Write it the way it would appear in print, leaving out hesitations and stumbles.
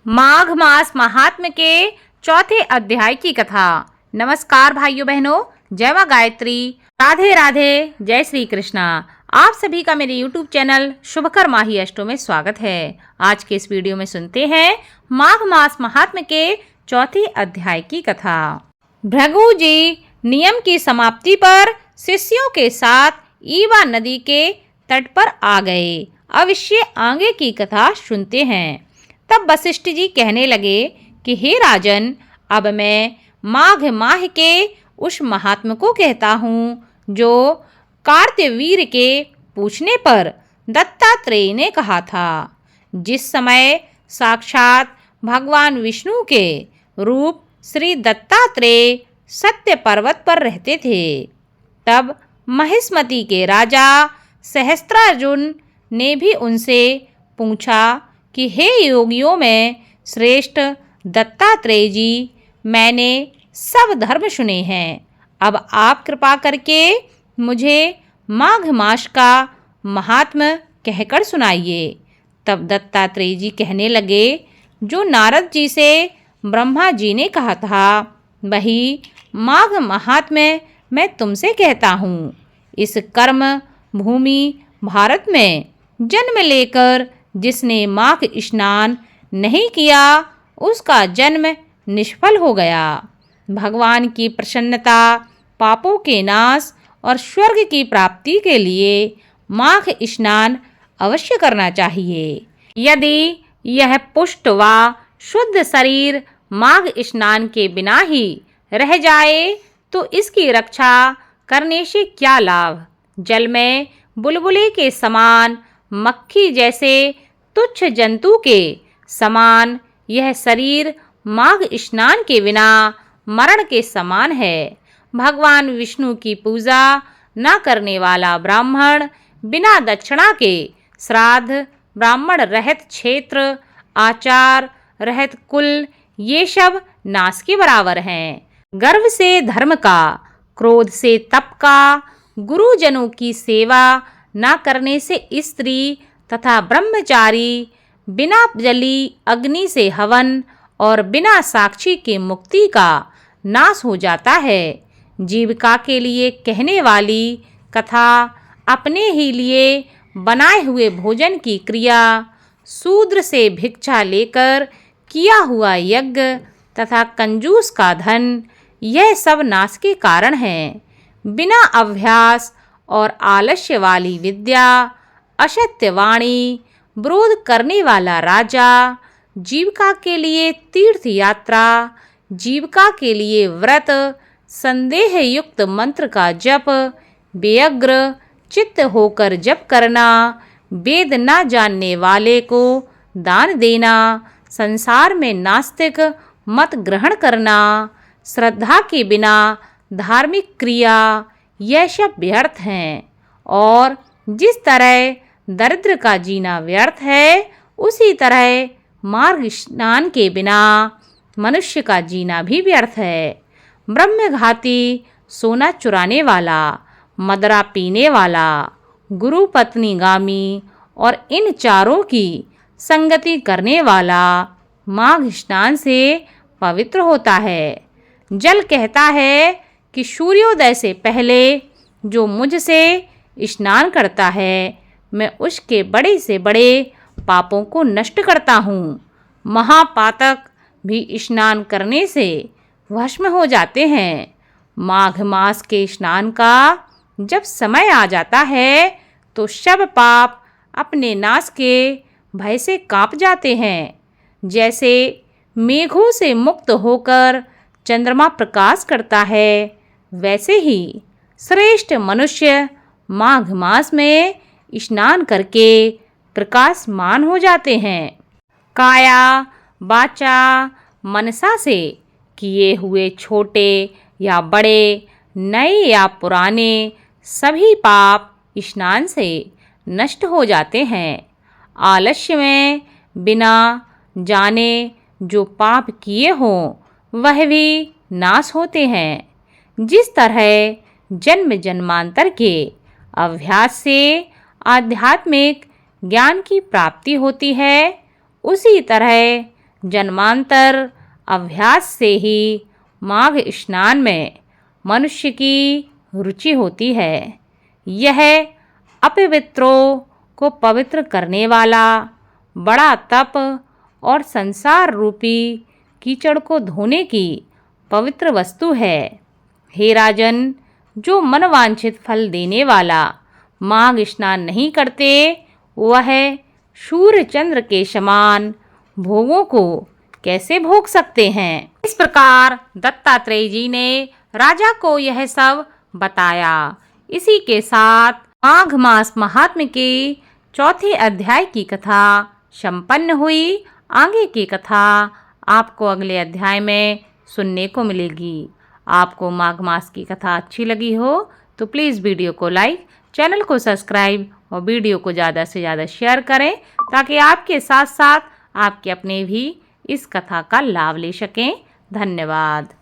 माघ मास महात्म्य के चौथे अध्याय की कथा। नमस्कार भाइयों बहनों, जय मां गायत्री, राधे राधे, जय श्री कृष्णा। आप सभी का मेरे YouTube चैनल शुभकर माही अष्टों में स्वागत है। आज के इस वीडियो में सुनते हैं माघ मास महात्म्य के चौथे अध्याय की कथा। भृगु जी नियम की समाप्ति पर शिष्यों के साथ ईवा नदी के तट पर आ गए। अब इससे आगे की कथा सुनते हैं। तब वशिष्ठ जी कहने लगे कि हे राजन, अब मैं माघ माह के उस महात्मा को कहता हूँ जो कार्तवीर्य के पूछने पर दत्तात्रेय ने कहा था। जिस समय साक्षात भगवान विष्णु के रूप श्री दत्तात्रेय सत्य पर्वत पर रहते थे, तब महिष्मति के राजा सहस्त्रार्जुन ने भी उनसे पूछा कि हे योगियों में श्रेष्ठ दत्तात्रेय जी, मैंने सब धर्म सुने हैं, अब आप कृपा करके मुझे माघ मास का महात्म्य कहकर सुनाइए। तब दत्तात्रेय जी कहने लगे, जो नारद जी से ब्रह्मा जी ने कहा था वही माघ महात्म्य मैं तुमसे कहता हूँ। इस कर्म भूमि भारत में जन्म लेकर जिसने माघ स्नान नहीं किया उसका जन्म निष्फल हो गया। भगवान की प्रसन्नता, पापों के नाश और स्वर्ग की प्राप्ति के लिए माघ स्नान अवश्य करना चाहिए। यदि यह पुष्ट व शुद्ध शरीर माघ स्नान के बिना ही रह जाए तो इसकी रक्षा करने से क्या लाभ। जल में बुलबुले के समान, मक्खी जैसे तुच्छ जंतु के समान यह शरीर माघ स्नान के बिना मरण के समान है। भगवान विष्णु की पूजा न करने वाला ब्राह्मण बिना दक्षिणा के श्राद्ध, ब्राह्मण रहित क्षेत्र, आचार रहित कुल, ये सब नाश के बराबर हैं। गर्व से धर्म का, क्रोध से तप का, गुरुजनों की सेवा न करने से स्त्री तथा ब्रह्मचारी, बिना जली अग्नि से हवन और बिना साक्षी के मुक्ति का नाश हो जाता है। जीविका के लिए कहने वाली कथा, अपने ही लिए बनाए हुए भोजन की क्रिया, शूद्र से भिक्षा लेकर किया हुआ यज्ञ तथा कंजूस का धन, यह सब नाश के कारण हैं। बिना अभ्यास और आलस्य वाली विद्या, असत्य वाणी, विरोध करने वाला राजा, जीविका के लिए तीर्थ यात्रा, जीविका के लिए व्रत, संदेह युक्त मंत्र का जप, व्यग्र चित्त होकर जप करना, वेद न जानने वाले को दान देना, संसार में नास्तिक मत ग्रहण करना, श्रद्धा के बिना धार्मिक क्रिया, यह सब व्यर्थ हैं। और जिस तरह दरिद्र का जीना व्यर्थ है, उसी तरह मार्ग स्नान के बिना मनुष्य का जीना भी व्यर्थ है। ब्रह्मघाती, सोना चुराने वाला, मदरा पीने वाला, गुरु पत्नीगामी और इन चारों की संगति करने वाला माघ स्नान से पवित्र होता है। जल कहता है कि सूर्योदय से पहले जो मुझसे स्नान करता है, मैं उसके बड़े से बड़े पापों को नष्ट करता हूँ। महापातक भी स्नान करने से भस्म हो जाते हैं। माघ मास के स्नान का जब समय आ जाता है तो सब पाप अपने नाश के भय से कांप जाते हैं। जैसे मेघों से मुक्त होकर चंद्रमा प्रकाश करता है, वैसे ही श्रेष्ठ मनुष्य माघ मास में स्नान करके प्रकाशमान हो जाते हैं। काया, वाचा, मनसा से किए हुए छोटे या बड़े, नए या पुराने सभी पाप स्नान से नष्ट हो जाते हैं। आलस्य में बिना जाने जो पाप किए हों वह भी नाश होते हैं। जिस तरह जन्म जन्मांतर के अभ्यास से आध्यात्मिक ज्ञान की प्राप्ति होती है, उसी तरह जन्मांतर अभ्यास से ही माघ स्नान में मनुष्य की रुचि होती है। यह अपवित्रों को पवित्र करने वाला बड़ा तप और संसार रूपी कीचड़ को धोने की पवित्र वस्तु है। हे राजन, जो मनवांछित फल देने वाला माघ स्नान नहीं करते, वह सूर्य चंद्र के समान भोगों को कैसे भोग सकते हैं। इस प्रकार दत्तात्रेय जी ने राजा को यह सब बताया। इसी के साथ माघ मास महात्म्य के चौथे अध्याय की कथा संपन्न हुई। आगे की कथा आपको अगले अध्याय में सुनने को मिलेगी। आपको माघ मास की कथा अच्छी लगी हो तो प्लीज़ वीडियो को लाइक, चैनल को सब्सक्राइब और वीडियो को ज़्यादा से ज़्यादा शेयर करें, ताकि आपके साथ साथ आपके अपने भी इस कथा का लाभ ले सकें। धन्यवाद।